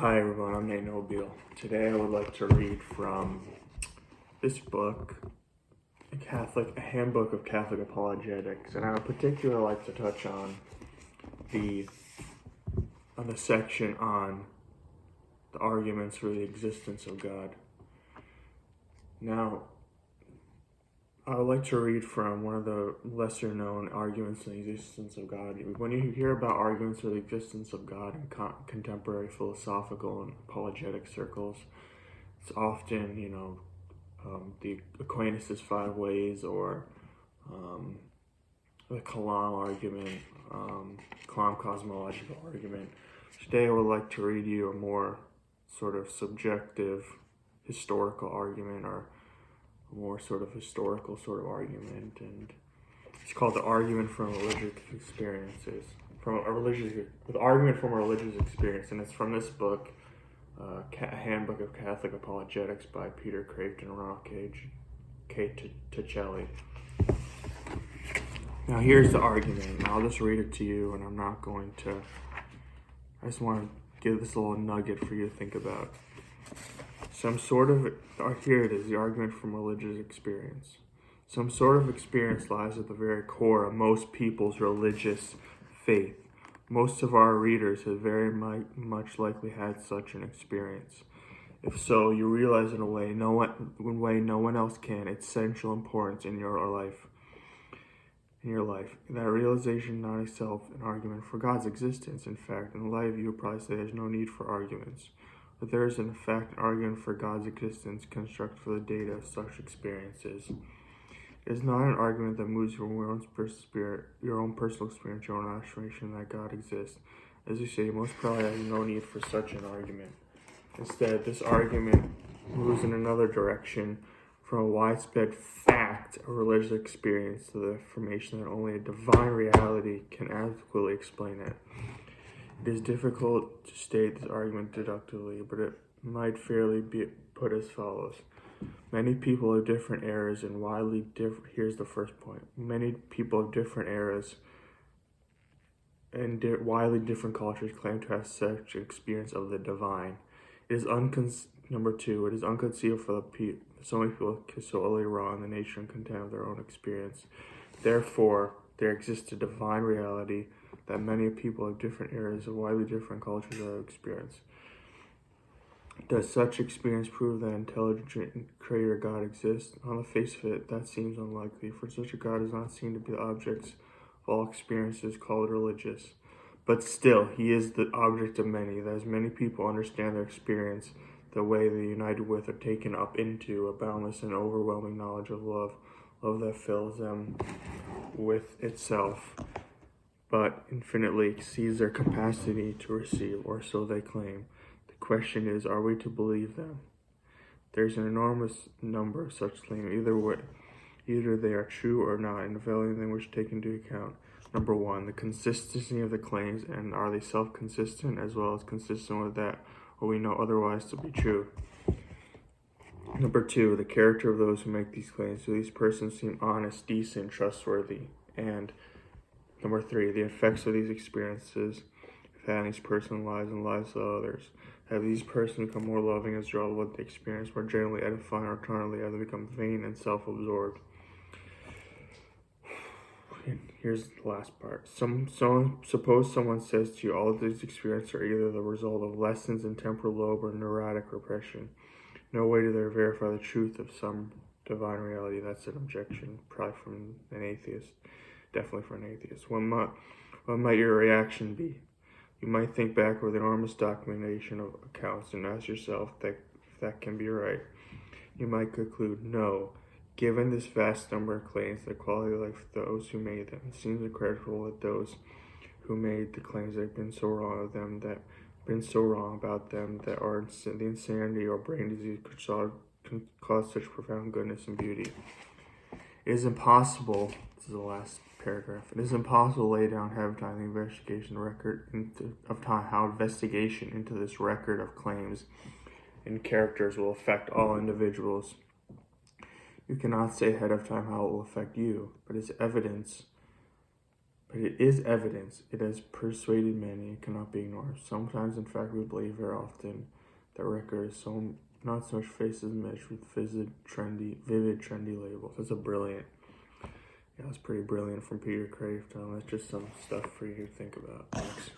Hi everyone, I'm Nate Nobile. Today I would like to read from this book, A Handbook of Catholic Apologetics, and I would particularly like to touch on the section on the arguments for the existence of God. Now, I would like to read from one of the lesser known arguments for the existence of God. When you hear about arguments for the existence of God in contemporary philosophical and apologetic circles, it's often, the Aquinas' five ways, or the Kalam argument, Kalam cosmological argument. Today I would like to read you a more sort of subjective historical argument, or a more sort of historical sort of argument, and it's called the argument from religious experiences. The argument from a religious experience, and it's from this book, A Handbook of Catholic Apologetics by Peter Craven and Ronald K. Tichelli. Now here's the argument. I'll just read it to you, and I just want to give this little nugget for you to think about. Here it is, the argument from religious experience. Some sort of experience lies at the very core of most people's religious faith. Most of our readers have very much likely had such an experience. If so, you realize in a way no one else can its essential importance in your life. That realization not itself an argument for God's existence. In fact, in life you would probably say there's no need for arguments. But there is in fact an argument for God's existence constructed for the data of such experiences. It is not an argument that moves from your own personal experience, your own affirmation that God exists. As you say, most probably have no need for such an argument. Instead, this argument moves in another direction, from a widespread fact of religious experience to the affirmation that only a divine reality can adequately explain it. It is difficult to state this argument deductively, but it might fairly be put as follows. Many people of different eras and here's the first point. Many people of different eras and widely different cultures claim to have such experience of the divine. Number two, it is unconceivable for so many people so utterly wrong the nature and content of their own experience. Therefore, there exists a divine reality that many people of different eras of widely different cultures have experienced. Does such experience prove that an intelligent creator God exists? On the face of it, that seems unlikely, for such a God does not seem to be the object of all experiences called religious. But still, he is the object of many, that as many people understand their experience, the way they united with are taken up into a boundless and overwhelming knowledge of love that fills them with itself, but infinitely exceeds their capacity to receive, or so they claim. The question is, are we to believe them? There's an enormous number of such claims. Either they are true or not, and the value in which take into account. Number one, the consistency of the claims, and are they self-consistent as well as consistent with that what we know otherwise to be true? Number two, the character of those who make these claims. Do these persons seem honest, decent, trustworthy? And number three, the effects of these experiences have these personal lives and lives of others. Have these persons become more loving as a result of what they experience, more generally edifying, or eternally have they become vain and self-absorbed? Here's the last part. Suppose someone says to you, all of these experiences are either the result of lessons in temporal lobe or neurotic repression. No way do they verify the truth of some divine reality. That's an objection, probably from an atheist. Definitely for an atheist. What might your reaction be? You might think back with enormous documentation of accounts and ask yourself if that can be right. You might conclude, no. Given this vast number of claims, the quality of life of those who made them, it seems incredible that those who made the claims that have been so wrong about them, that are the insanity or brain disease can cause such profound goodness and beauty. It is impossible, this is the last paragraph, it is impossible to lay down ahead of time the investigation how investigation into this record of claims and characters will affect all individuals. You cannot say ahead of time how it will affect you, but its evidence But it is evidence. It has persuaded many and cannot be ignored. Sometimes, in fact, we believe very often that record is not so much faces meshed with vivid, trendy labels. That's pretty brilliant from Peter Craft. That's just some stuff for you to think about. Thanks.